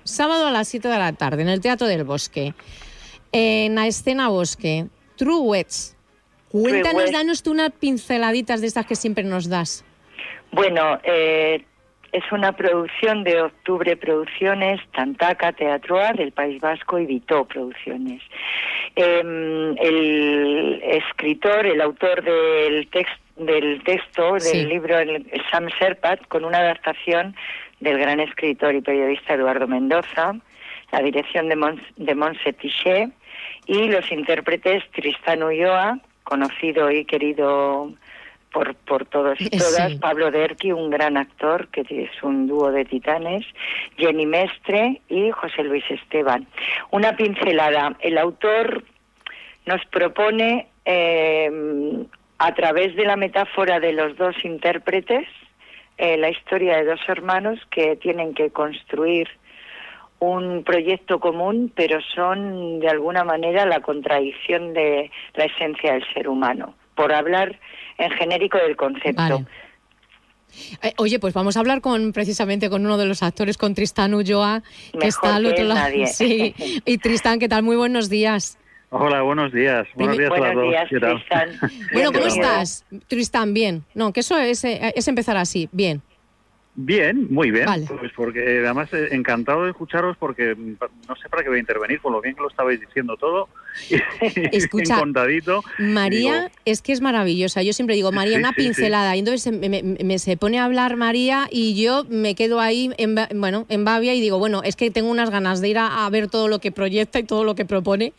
Sábado a las 7 de la tarde en el Teatro del Bosque, en la escena Bosque, True West. Cuéntanos, danos tú unas pinceladitas de estas que siempre nos das. Bueno, es una producción de Octubre Producciones, Tantaca Teatroa del País Vasco y Vitó Producciones. El escritor, el autor del texto del libro, el Sam Serpat, con una adaptación del gran escritor y periodista Eduardo Mendoza, la dirección de Montse Tichet y los intérpretes Tristán Ulloa, conocido y querido por todos y todas, Pablo Derqui, un gran actor, que es un dúo de titanes, Jenny Mestre y José Luis Esteban. Una pincelada. El autor nos propone, a través de la metáfora de los dos intérpretes, la historia de dos hermanos que tienen que construir un proyecto común, pero son de alguna manera la contradicción de la esencia del ser humano, por hablar en genérico del concepto. Vale. Oye, pues vamos a hablar precisamente con uno de los actores, con Tristán Ulloa, que está al otro lado. Sí. Y Tristán, ¿qué tal? Muy buenos días. Hola, buenos días. Buenos días a las dos. Buenos días, Tristán. Bueno, ¿cómo estás, Tristán? Bien. No, que eso es empezar así. Bien. Bien, muy bien. Vale. Pues porque además encantado de escucharos, porque no sé para qué voy a intervenir, con lo bien que lo estabais diciendo todo. Escucha, bien contadito. María es que es maravillosa. Yo siempre digo, María, una pincelada. Y entonces se pone a hablar María y yo me quedo ahí en babia y digo, bueno, es que tengo unas ganas de ir a ver todo lo que proyecta y todo lo que propone.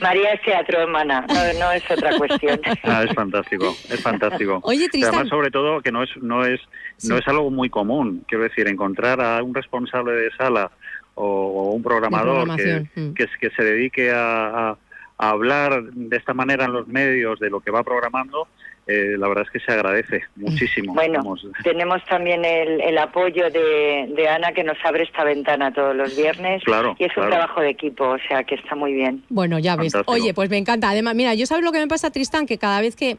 María es teatro, hermana, no es otra cuestión. Es fantástico, es fantástico. Oye, Tristán. Además, sobre todo, que no es algo muy común, quiero decir, encontrar a un responsable de sala o un programador que se dedique a hablar de esta manera en los medios de lo que va programando. La verdad es que se agradece muchísimo. Bueno, tenemos también el apoyo de Ana, que nos abre esta ventana todos los viernes. Claro, y es un trabajo de equipo, o sea que está muy bien. Bueno, ya ves. Fantástico. Oye, pues me encanta. Además, mira, yo sabes lo que me pasa, Tristán, que cada vez que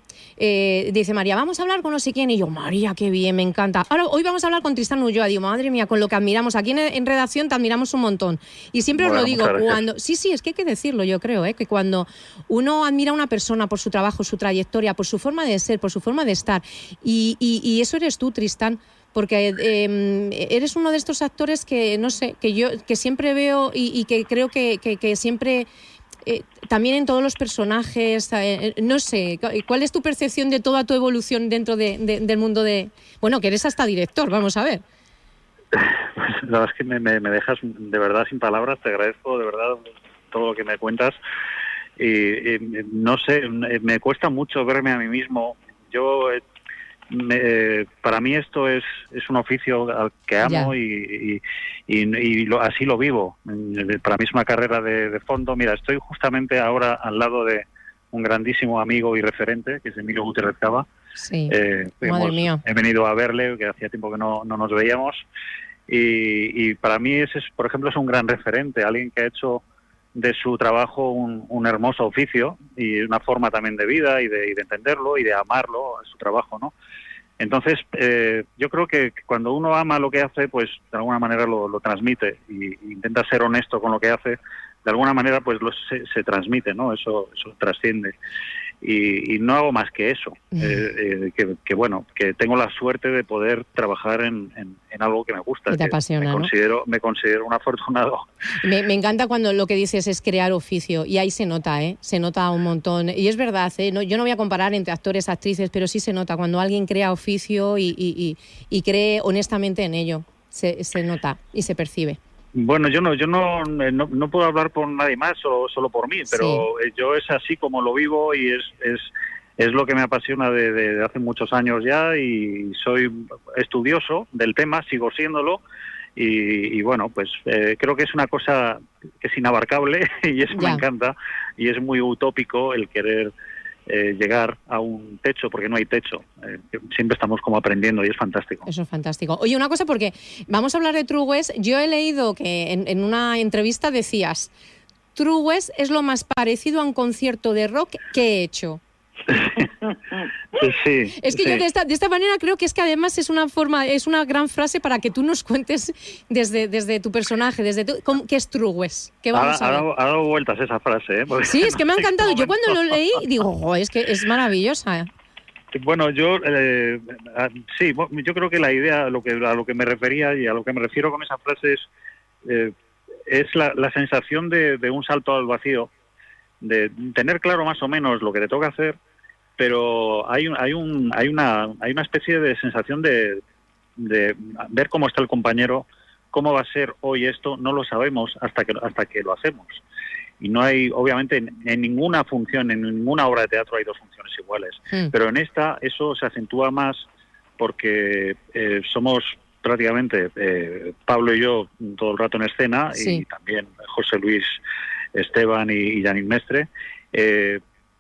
dice María, vamos a hablar con no sé quién, y yo, María, qué bien, me encanta. Ahora, hoy vamos a hablar con Tristán Ulloa. Digo, madre mía, con lo que admiramos. Aquí en redacción te admiramos un montón. Y siempre os lo digo, cuando... Sí, es que hay que decirlo, yo creo, que cuando uno admira a una persona por su trabajo, su trayectoria, por su forma de ser, por su forma de estar, y eso eres tú, Tristán, porque eres uno de estos actores que, no sé, que siempre veo y que creo que siempre... también en todos los personajes, no sé, ¿cuál es tu percepción de toda tu evolución dentro del mundo de... Bueno, que eres hasta director, vamos a ver. Pues la verdad es que me dejas de verdad sin palabras, te agradezco de verdad todo lo que me cuentas. Y no sé, me cuesta mucho verme a mí mismo. Yo... para mí esto es un oficio al que amo y así lo vivo. Para mí es una carrera de fondo. Mira, estoy justamente ahora al lado de un grandísimo amigo y referente, que es Emilio Gutiérrez Cava. Sí, madre mía. He venido a verle, que hacía tiempo que no nos veíamos. Y para mí ese, por ejemplo, es un gran referente, alguien que ha hecho de su trabajo un hermoso oficio y una forma también de vida y de entenderlo y de amarlo, su trabajo, ¿no? Entonces, yo creo que cuando uno ama lo que hace, pues de alguna manera lo transmite y intenta ser honesto con lo que hace, de alguna manera pues se transmite, ¿no? Eso trasciende. Y no hago más que eso, que bueno, que tengo la suerte de poder trabajar en algo que me gusta. Que te apasiona, me considero un afortunado. Me encanta cuando lo que dices es crear oficio, y ahí se nota, se nota un montón. Y es verdad, no, yo no voy a comparar entre actores, actrices, pero sí se nota cuando alguien crea oficio y cree honestamente en ello, se nota y se percibe. Bueno, yo no puedo hablar por nadie más, solo por mí, pero yo es así como lo vivo y es lo que me apasiona de hace muchos años ya, y soy estudioso del tema, sigo siéndolo, y bueno, pues creo que es una cosa que es inabarcable y eso me encanta, y es muy utópico el querer llegar a un techo, porque no hay techo. Siempre estamos como aprendiendo y es fantástico. Eso es fantástico. Oye, una cosa, porque vamos a hablar de True West. Yo he leído que en una entrevista decías, True West es lo más parecido a un concierto de rock que he hecho. Sí, Es que sí. yo de esta manera creo que es que además es una gran frase para que tú nos cuentes desde tu personaje, ¿qué es Trugues? ¿Qué vamos a ver? Ha dado vueltas esa frase, ¿eh? Porque Sí, es que me ha en este encantado. Yo cuando momento... lo leí digo, es que es maravillosa. Bueno, sí, yo creo que la idea, a lo que me refería y a lo que me refiero con esa frase es la sensación de un salto al vacío, de tener claro más o menos lo que te toca hacer, pero hay una especie de sensación de ver cómo está el compañero, cómo va a ser hoy esto, no lo sabemos hasta que lo hacemos. Y no hay, obviamente, en ninguna función, en ninguna obra de teatro hay dos funciones iguales. Pero en esta eso se acentúa más porque somos prácticamente Pablo y yo todo el rato en escena, sí. y también José Luis, Esteban y Yannick Mestre,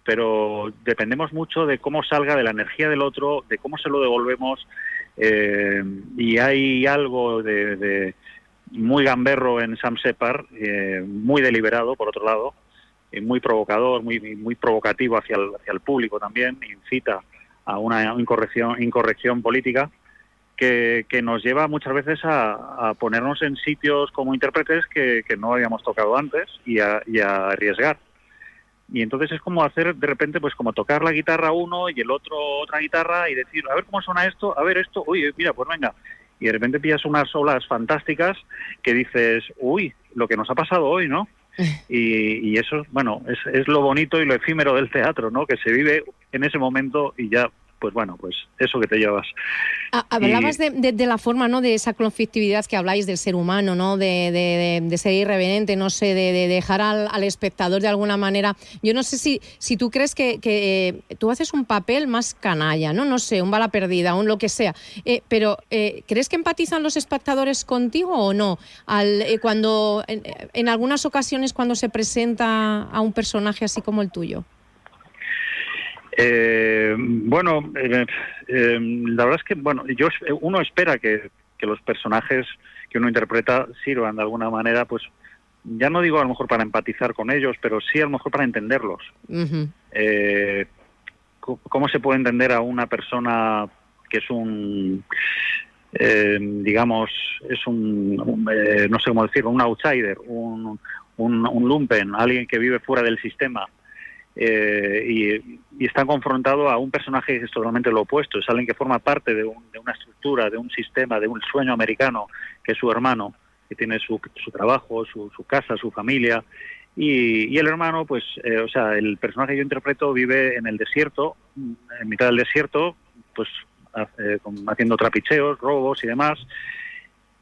pero dependemos mucho de cómo salga, de la energía del otro, de cómo se lo devolvemos, y hay algo de muy gamberro en Sam Shepard, muy deliberado por otro lado, muy provocador, muy provocativo hacia el público también, incita a una incorrección política que nos lleva muchas veces a ponernos en sitios como intérpretes que no habíamos tocado antes y a arriesgar. Y entonces es como hacer de repente, pues como tocar la guitarra uno y el otro otra guitarra y decir, a ver cómo suena esto, a ver esto, oye, mira, pues venga. Y de repente pillas unas olas fantásticas que dices, uy, lo que nos ha pasado hoy, ¿no? Y eso, bueno, es lo bonito y lo efímero del teatro, ¿no? Que se vive en ese momento y ya, pues bueno, pues eso que te llevas. Hablabas de la forma, ¿no? De esa conflictividad que habláis del ser humano, ¿no? De ser irreverente, no sé, de dejar al espectador de alguna manera. Yo no sé si tú crees que tú haces un papel más canalla, ¿no? No sé, un bala perdida, un lo que sea. Pero ¿crees que empatizan los espectadores contigo o no? Cuando en algunas ocasiones cuando se presenta a un personaje así como el tuyo. Bueno, la verdad es que uno espera que los personajes que uno interpreta sirvan de alguna manera, pues ya no digo a lo mejor para empatizar con ellos, pero sí a lo mejor para entenderlos. Uh-huh. ¿Cómo se puede entender a una persona que es digamos, es no sé cómo decirlo, un outsider, un lumpen, alguien que vive fuera del sistema? Y está confrontado a un personaje que es totalmente lo opuesto, es alguien que forma parte de una estructura, de un sistema, de un sueño americano, que es su hermano, que tiene su trabajo, su casa, su familia, y el hermano, pues, o sea, el personaje que yo interpreto vive en el desierto, en mitad del desierto, pues haciendo trapicheos, robos y demás,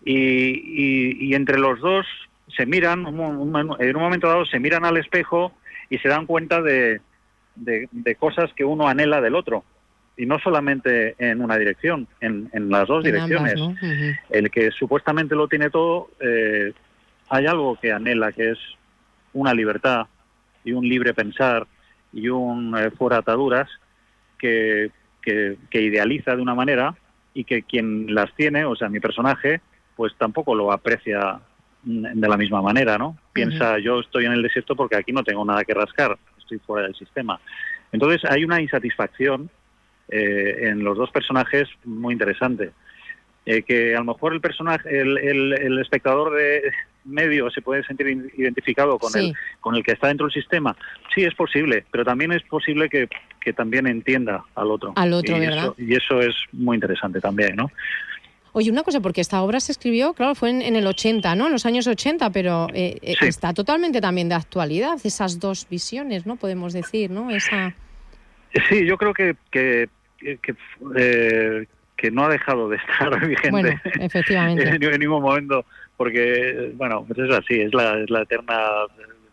y entre los dos se miran, en un momento dado se miran al espejo y se dan cuenta de cosas que uno anhela del otro. Y no solamente en una dirección, en las dos direcciones. Ambas, ¿no? Uh-huh. El que supuestamente lo tiene todo, hay algo que anhela, que es una libertad y un libre pensar y un fuera ataduras que idealiza de una manera, y que quien las tiene, o sea, mi personaje, pues tampoco lo aprecia de la misma manera, ¿no? Piensa, yo estoy en el desierto porque aquí no tengo nada que rascar, estoy fuera del sistema. Entonces hay una insatisfacción en los dos personajes muy interesante, que a lo mejor el personaje, el espectador de medio se puede sentir identificado con el que está dentro del sistema. Sí, es posible, pero también es posible que también entienda al otro. Al otro, ¿verdad? Y eso es muy interesante también, ¿no? Oye, una cosa, porque esta obra se escribió, claro, fue en el 80, ¿no? En los años 80, pero sí, está totalmente también de actualidad, esas dos visiones, ¿no? Podemos decir, ¿no? Sí, yo creo que no ha dejado de estar vigente. Bueno, efectivamente. en ningún momento, porque, bueno, pues es así, es la eterna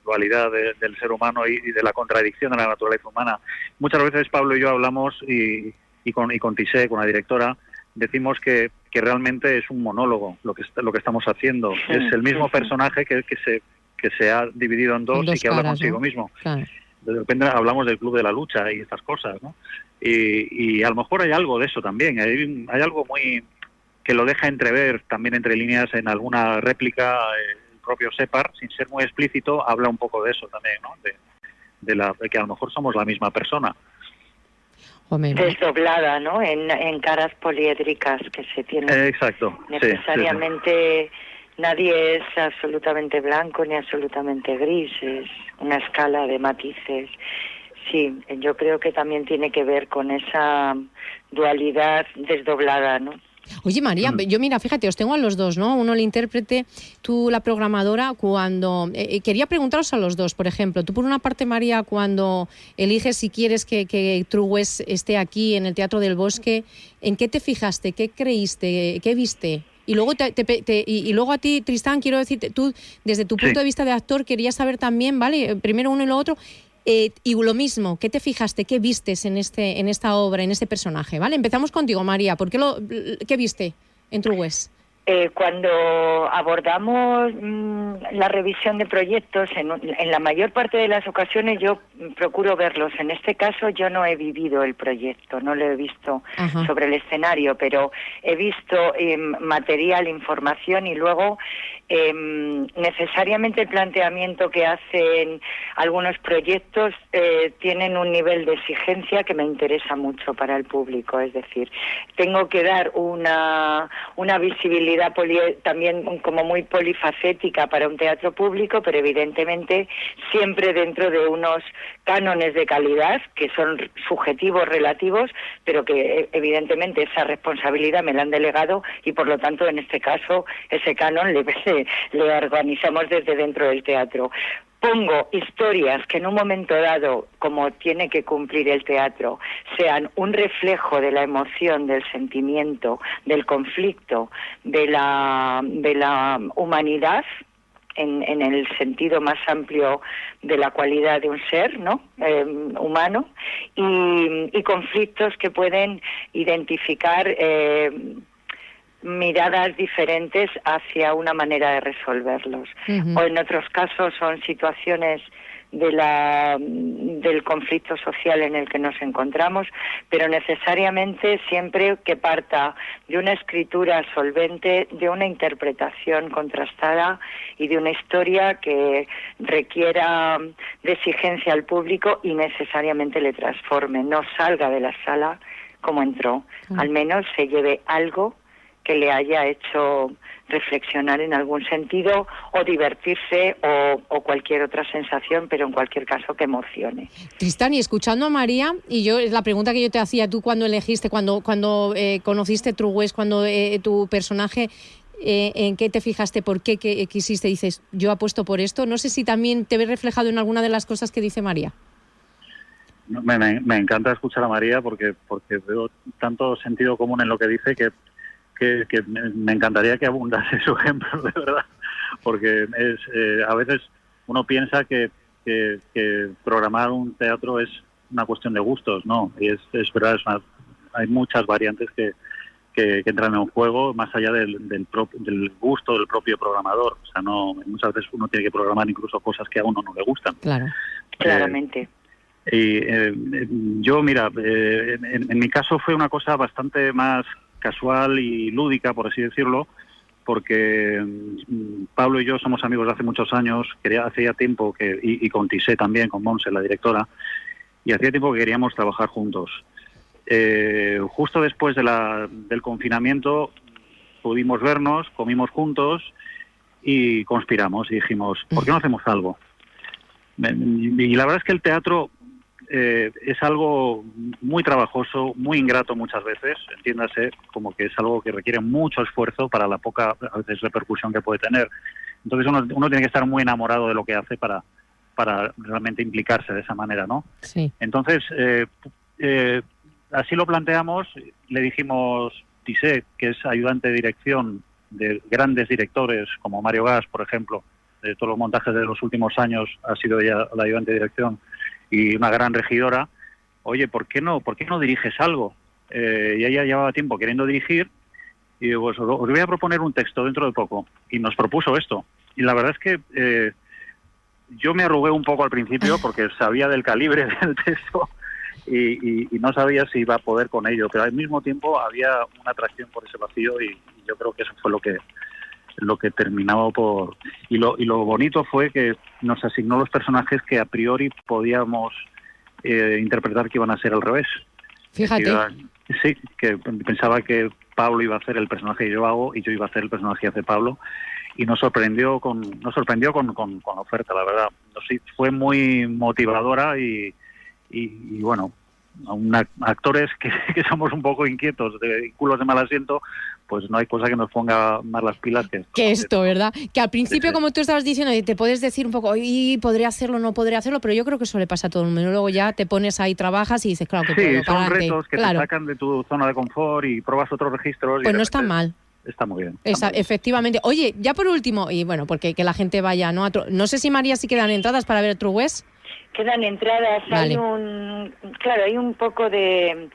dualidad del ser humano y de la contradicción de la naturaleza humana. Muchas veces Pablo y yo hablamos y con Tissé, con la directora, decimos que realmente es un monólogo lo que estamos haciendo. Sí, es el mismo personaje que se ha dividido en dos y que habla consigo, ¿no? Mismo. Claro. De repente hablamos del club de la lucha y estas cosas, ¿no? Y a lo mejor hay algo de eso también. Hay algo muy que lo deja entrever también entre líneas en alguna réplica. El propio Shepard, sin ser muy explícito, habla un poco de eso también, ¿no? De que a lo mejor somos la misma persona. desdoblada, ¿no? En caras poliédricas que se tienen. Exacto. Necesariamente nadie es absolutamente blanco ni absolutamente gris, es una escala de matices. Sí, yo creo que también tiene que ver con esa dualidad desdoblada, ¿no? Oye, María, yo mira, fíjate, os tengo a los dos, ¿no? Uno el intérprete, tú la programadora. Cuando quería preguntaros a los dos, por ejemplo, tú por una parte, María, cuando eliges si quieres que True West esté aquí en el Teatro del Bosque, ¿en qué te fijaste? ¿Qué creíste? ¿Qué viste? Y luego, y luego a ti, Tristán, quiero decirte, tú, desde tu punto de vista de actor, querías saber también, ¿vale? Primero uno y lo otro. Y lo mismo, ¿qué te fijaste? ¿Qué vistes en esta obra, en este personaje? ¿Vale? Empezamos contigo, María. ¿Qué viste en True West? Cuando abordamos la revisión de proyectos, en la mayor parte de las ocasiones yo procuro verlos. En este caso yo no he vivido el proyecto, no lo he visto sobre el escenario, pero he visto material, información y luego necesariamente el planteamiento que hacen algunos proyectos tienen un nivel de exigencia que me interesa mucho para el público. Es decir, tengo que dar una visibilidad también como muy polifacética para un teatro público, pero evidentemente siempre dentro de unos cánones de calidad que son subjetivos, relativos, pero que evidentemente esa responsabilidad me la han delegado y por lo tanto en este caso ese canon le organizamos desde dentro del teatro. Pongo historias que en un momento dado, como tiene que cumplir el teatro, sean un reflejo de la emoción, del sentimiento, del conflicto, de la humanidad, en el sentido más amplio de la cualidad de un ser, ¿no? Humano, y conflictos que pueden identificar miradas diferentes hacia una manera de resolverlos. O en otros casos son situaciones del conflicto social en el que nos encontramos, pero necesariamente siempre que parta de una escritura solvente, de una interpretación contrastada y de una historia que requiera de exigencia al público y necesariamente le transforme, no salga de la sala como entró, al menos se lleve algo que le haya hecho reflexionar en algún sentido o divertirse o cualquier otra sensación, pero en cualquier caso que emocione. Tristán, y escuchando a María, y yo es la pregunta que yo te hacía, tú cuando elegiste, cuando conociste True West, cuando tu personaje, ¿en qué te fijaste? ¿Por qué quisiste? Dices, yo apuesto por esto. No sé si también te ves reflejado en alguna de las cosas que dice María. Me encanta escuchar a María porque veo tanto sentido común en lo que dice que me encantaría que abundase su ejemplo, de verdad, porque a veces uno piensa que programar un teatro es una cuestión de gustos, ¿no? Y es verdad, hay muchas variantes que entran en juego más allá del gusto del propio programador. O sea, muchas veces uno tiene que programar incluso cosas que a uno no le gustan. Claro. Claramente. Yo, mira, en mi caso fue una cosa bastante más casual y lúdica, por así decirlo, porque Pablo y yo somos amigos de hace muchos años, hacía tiempo y con Tissé también, con Montse, la directora, y hacía tiempo que queríamos trabajar juntos. Justo después del confinamiento pudimos vernos, comimos juntos y conspiramos y dijimos, ¿por qué no hacemos algo? Y la verdad es que el teatro es algo muy trabajoso, muy ingrato muchas veces, entiéndase, como que es algo que requiere mucho esfuerzo para la poca a veces repercusión que puede tener. Entonces uno tiene que estar muy enamorado de lo que hace para realmente implicarse de esa manera, ¿no? Sí. Entonces, así lo planteamos, le dijimos, Tissé, que es ayudante de dirección de grandes directores como Mario Gas, por ejemplo, de todos los montajes de los últimos años ha sido ella la ayudante de dirección, y una gran regidora. Oye, ¿por qué no diriges algo? Y ella llevaba tiempo queriendo dirigir, y digo, pues os voy a proponer un texto dentro de poco. Y nos propuso esto. Y la verdad es que yo me arrugué un poco al principio porque sabía del calibre del texto y no sabía si iba a poder con ello, pero al mismo tiempo había una atracción por ese vacío y yo creo que eso fue lo que terminaba por... Y lo bonito fue que nos asignó los personajes que a priori podíamos interpretar que iban a ser al revés. Fíjate. Sí, que pensaba que Pablo iba a hacer el personaje que yo hago y yo iba a hacer el personaje que hace Pablo, y nos sorprendió con la oferta, la verdad. Sí, fue muy motivadora y bueno, actores que somos un poco inquietos, de culos de mal asiento, pues no hay cosa que nos ponga más las pilas que esto, ¿verdad? Que al principio, sí. como tú estabas diciendo, te puedes decir un poco, y podría hacerlo, no podría hacerlo, pero yo creo que eso le pasa a todo el mundo. Luego ya te pones ahí, trabajas y dices, claro que puedo. Sí, son retos que te sacan de tu zona de confort y pruebas otros registros. Pues no está mal. Está muy bien. Efectivamente. Oye, ya por último, y bueno, porque que la gente vaya, ¿no? No sé si, María, si quedan entradas para ver True West. Quedan entradas, vale. hay un poco de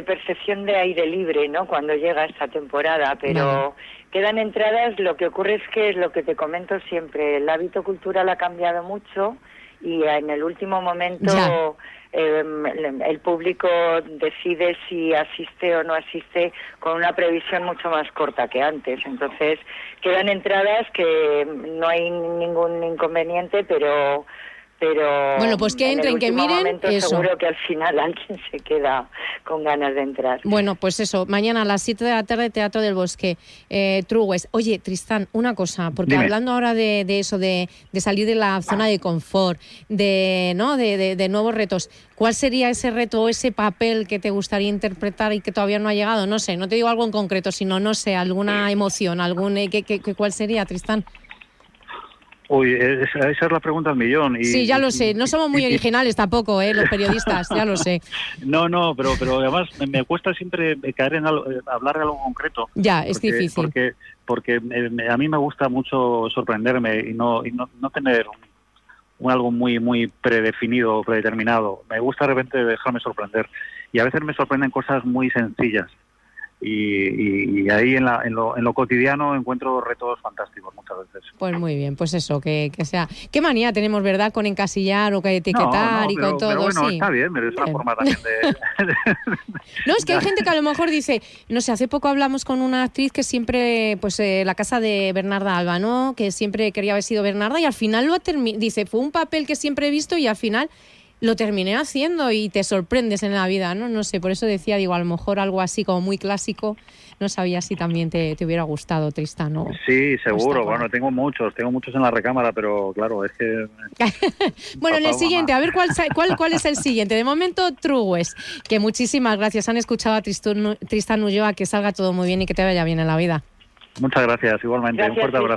percepción de aire libre, ¿no? Cuando llega esta temporada, pero quedan entradas. Lo que ocurre es que es lo que te comento siempre, el hábito cultural ha cambiado mucho y en el último momento el público decide si asiste o no asiste con una previsión mucho más corta que antes. Entonces quedan entradas que no hay ningún inconveniente, pero bueno, pues que entren, que miren eso. Seguro que al final alguien se queda con ganas de entrar. Bueno, pues eso, mañana a las 7 de la tarde, Teatro del Bosque, True West. Oye, Tristán, una cosa, porque Dime. Hablando ahora de eso, de salir de la zona de confort, de nuevos retos, ¿cuál sería ese reto o ese papel que te gustaría interpretar y que todavía no ha llegado? No sé, no te digo algo en concreto, sino, no sé, alguna emoción, ¿cuál sería, Tristán? Uy, esa es la pregunta al millón. Sí, ya lo sé. No somos muy originales tampoco, los periodistas, ya lo sé. No, pero además me cuesta siempre caer en hablar de algo concreto. Ya, es difícil. Porque a mí me gusta mucho sorprenderme y no tener algo muy predefinido o predeterminado. Me gusta de repente dejarme sorprender. Y a veces me sorprenden cosas muy sencillas. Y ahí en lo cotidiano encuentro retos fantásticos muchas veces. Pues muy bien, pues eso, que sea. Qué manía tenemos, ¿verdad?, con encasillar o que etiquetar con todo. Pero bueno, sí. Está bien, pero es una forma también de... No, es que hay gente que a lo mejor dice, no sé, hace poco hablamos con una actriz que siempre, pues la casa de Bernarda Alba, ¿no?, que siempre quería haber sido Bernarda y al final dice, fue un papel que siempre he visto y al final lo terminé haciendo, y te sorprendes en la vida, ¿no? No sé, por eso decía, digo, a lo mejor algo así como muy clásico, no sabía si también te hubiera gustado, Tristán, ¿no? Sí, seguro, bueno, tengo muchos en la recámara, pero claro, es que... Bueno, en el siguiente, a ver cuál es el siguiente. De momento, True West, que muchísimas gracias. Han escuchado a Tristán Ulloa, que salga todo muy bien y que te vaya bien en la vida. Muchas gracias, igualmente. Gracias, un fuerte abrazo.